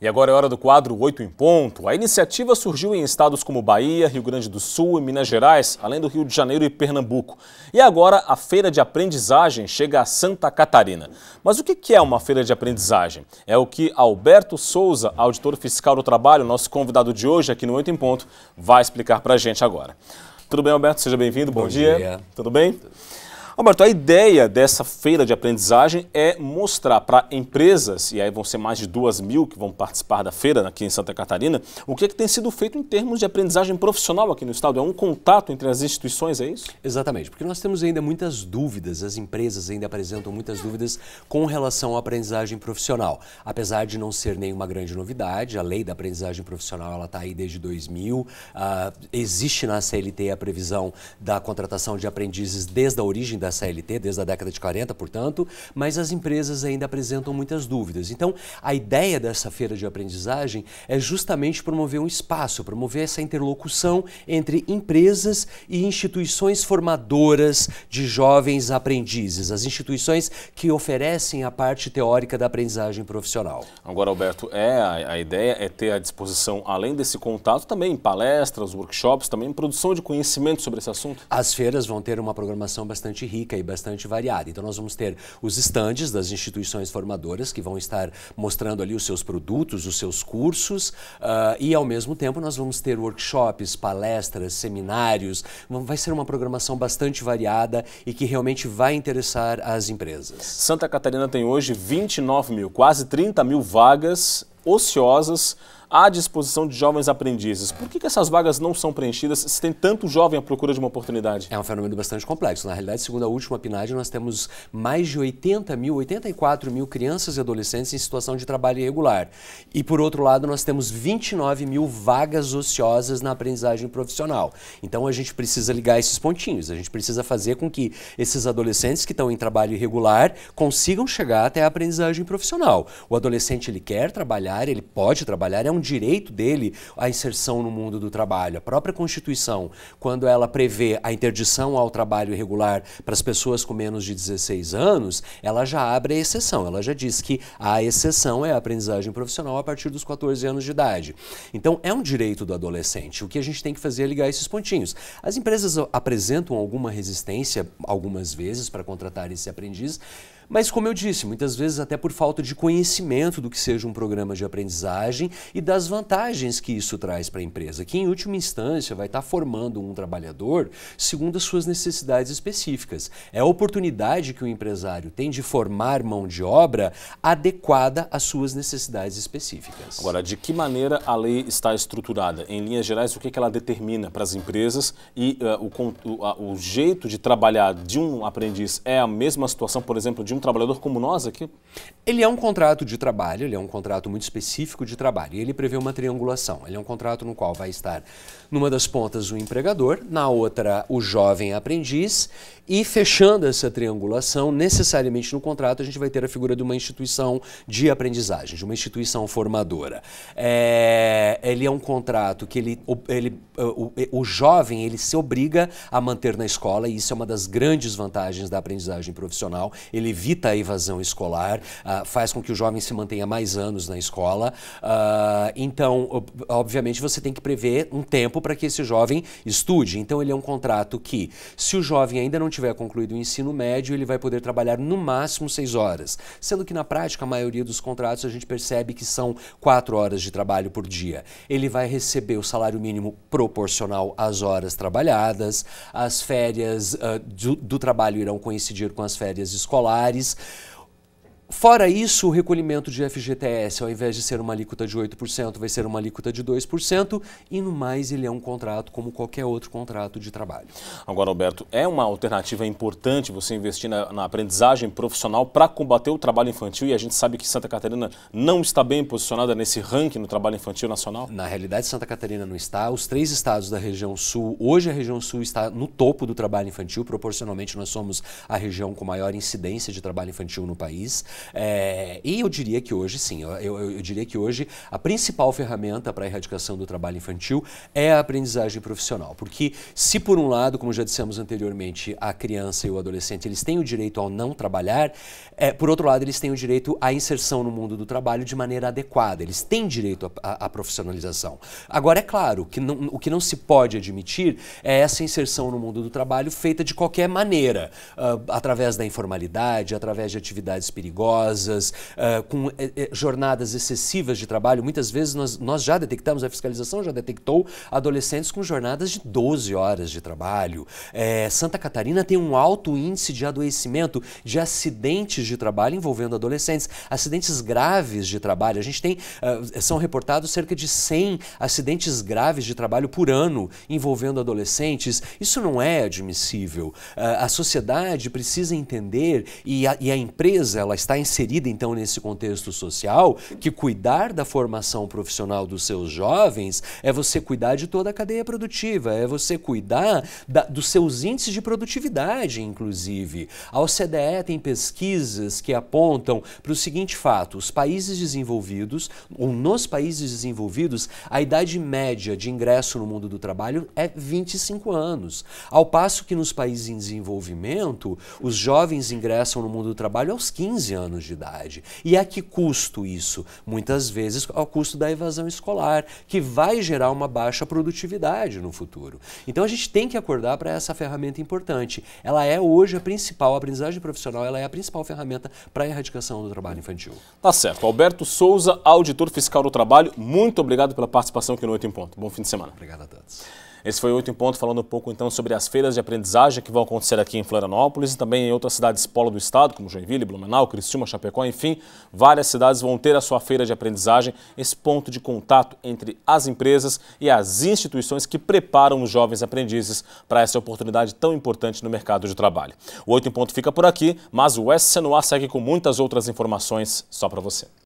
E agora é hora do quadro 8 em Ponto. A iniciativa surgiu em estados como Bahia, Rio Grande do Sul e Minas Gerais, além do Rio de Janeiro e Pernambuco. E agora a feira de aprendizagem chega a Santa Catarina. Mas o que é uma feira de aprendizagem? É o que Alberto Souza, auditor fiscal do trabalho, nosso convidado de hoje aqui no 8 em Ponto, vai explicar pra gente agora. Tudo bem, Alberto? Seja bem-vindo. Bom dia. Tudo bem? Alberto, a ideia dessa feira de aprendizagem é mostrar para empresas, e aí vão ser mais de 2.000 que vão participar da feira aqui em Santa Catarina, o que tem sido feito em termos de aprendizagem profissional aqui no estado. É um contato entre as instituições, é isso? Exatamente, porque nós temos ainda muitas dúvidas, as empresas ainda apresentam muitas dúvidas com relação à aprendizagem profissional. Apesar de não ser nenhuma grande novidade, a lei da aprendizagem profissional ela está aí desde 2000, existe na CLT a previsão da contratação de aprendizes desde a origem da CLT, desde a década de 40, portanto, mas as empresas ainda apresentam muitas dúvidas. Então, a ideia dessa feira de aprendizagem é justamente promover um espaço, promover essa interlocução entre empresas e instituições formadoras de jovens aprendizes, as instituições que oferecem a parte teórica da aprendizagem profissional. Agora, Alberto, a ideia é ter à disposição, além desse contato, também palestras, workshops, também produção de conhecimento sobre esse assunto? As feiras vão ter uma programação bastante rica e bastante variada. Então nós vamos ter os estandes das instituições formadoras que vão estar mostrando ali os seus produtos, os seus cursos e ao mesmo tempo nós vamos ter workshops, palestras, seminários. Vai ser uma programação bastante variada e que realmente vai interessar as empresas. Santa Catarina tem hoje 29.000, quase 30.000 vagas ociosas à disposição de jovens aprendizes. Por que essas vagas não são preenchidas se tem tanto jovem à procura de uma oportunidade? É um fenômeno bastante complexo. Na realidade, segundo a última PNAD, nós temos mais de 84 mil crianças e adolescentes em situação de trabalho irregular. E, por outro lado, nós temos 29.000 vagas ociosas na aprendizagem profissional. Então, a gente precisa ligar esses pontinhos. A gente precisa fazer com que esses adolescentes que estão em trabalho irregular consigam chegar até a aprendizagem profissional. O adolescente, ele quer trabalhar, ele pode trabalhar, é um direito dele a inserção no mundo do trabalho. A própria Constituição, quando ela prevê a interdição ao trabalho irregular para as pessoas com menos de 16 anos, ela já abre a exceção. Ela já diz que a exceção é a aprendizagem profissional a partir dos 14 anos de idade. Então, é um direito do adolescente. O que a gente tem que fazer é ligar esses pontinhos. As empresas apresentam alguma resistência, algumas vezes, para contratar esse aprendiz, mas, como eu disse, muitas vezes até por falta de conhecimento do que seja um programa de aprendizagem e das vantagens que isso traz para a empresa, que em última instância vai estar formando um trabalhador segundo as suas necessidades específicas. É a oportunidade que o empresário tem de formar mão de obra adequada às suas necessidades específicas. Agora, de que maneira a lei está estruturada? Em linhas gerais, o que ela determina para as empresas e o jeito de trabalhar de um aprendiz é a mesma situação, por exemplo, de um trabalhador como nós aqui? Ele é um contrato de trabalho, ele é um contrato muito específico de trabalho e ele prevê uma triangulação. Ele é um contrato no qual vai estar numa das pontas o empregador, na outra o jovem aprendiz e fechando essa triangulação, necessariamente no contrato a gente vai ter a figura de uma instituição de aprendizagem, de uma instituição formadora. Ele é um contrato que o jovem ele se obriga a manter na escola e isso é uma das grandes vantagens da aprendizagem profissional. Ele evita a evasão escolar, faz com que o jovem se mantenha mais anos na escola. Então, obviamente, você tem que prever um tempo para que esse jovem estude. Então, ele é um contrato que, se o jovem ainda não tiver concluído o ensino médio, ele vai poder trabalhar no máximo 6 horas. Sendo que, na prática, a maioria dos contratos a gente percebe que são 4 horas de trabalho por dia. Ele vai receber o salário mínimo proporcional às horas trabalhadas, as férias do trabalho irão coincidir com as férias escolares. Fora isso, o recolhimento de FGTS, ao invés de ser uma alíquota de 8%, vai ser uma alíquota de 2% e, no mais, ele é um contrato como qualquer outro contrato de trabalho. Agora, Alberto, é uma alternativa importante você investir na aprendizagem profissional para combater o trabalho infantil e a gente sabe que Santa Catarina não está bem posicionada nesse ranking no trabalho infantil nacional? Na realidade, Santa Catarina não está. Os 3 estados da região sul, hoje a região sul está no topo do trabalho infantil, proporcionalmente nós somos a região com maior incidência de trabalho infantil no país. E eu diria que hoje, sim, eu diria que hoje a principal ferramenta para a erradicação do trabalho infantil é a aprendizagem profissional. Porque se por um lado, como já dissemos anteriormente, a criança e o adolescente eles têm o direito ao não trabalhar, por outro lado eles têm o direito à inserção no mundo do trabalho de maneira adequada, eles têm direito à profissionalização. Agora, é claro, que o que não se pode admitir é essa inserção no mundo do trabalho feita de qualquer maneira, através da informalidade, através de atividades perigosas, com jornadas excessivas de trabalho. Muitas vezes nós já detectamos, a fiscalização já detectou adolescentes com jornadas de 12 horas de trabalho. Santa Catarina tem um alto índice de adoecimento, de acidentes de trabalho envolvendo adolescentes, acidentes graves de trabalho. A gente tem, são reportados cerca de 100 acidentes graves de trabalho por ano envolvendo adolescentes. Isso não é admissível. A sociedade precisa entender, e a empresa ela está inserida então nesse contexto social, que cuidar da formação profissional dos seus jovens é você cuidar de toda a cadeia produtiva, é você cuidar dos seus índices de produtividade, inclusive. A OCDE tem pesquisas que apontam para o seguinte fato: os países desenvolvidos, ou nos países desenvolvidos, a idade média de ingresso no mundo do trabalho é 25 anos. Ao passo que nos países em desenvolvimento, os jovens ingressam no mundo do trabalho aos 15 anos de idade. E a que custo isso? Muitas vezes ao custo da evasão escolar, que vai gerar uma baixa produtividade no futuro. Então a gente tem que acordar para essa ferramenta importante. Ela é hoje a principal, a aprendizagem profissional, ela é a principal ferramenta para a erradicação do trabalho infantil. Tá certo. Alberto Souza, auditor fiscal do trabalho, muito obrigado pela participação aqui no 8 em Ponto. Bom fim de semana. Obrigado a todos. Esse foi o 8 em Ponto, falando um pouco então sobre as feiras de aprendizagem que vão acontecer aqui em Florianópolis e também em outras cidades polo do estado, como Joinville, Blumenau, Criciúma, Chapecó, enfim, várias cidades vão ter a sua feira de aprendizagem, esse ponto de contato entre as empresas e as instituições que preparam os jovens aprendizes para essa oportunidade tão importante no mercado de trabalho. O 8 em Ponto fica por aqui, mas o SC no Ar segue com muitas outras informações só para você.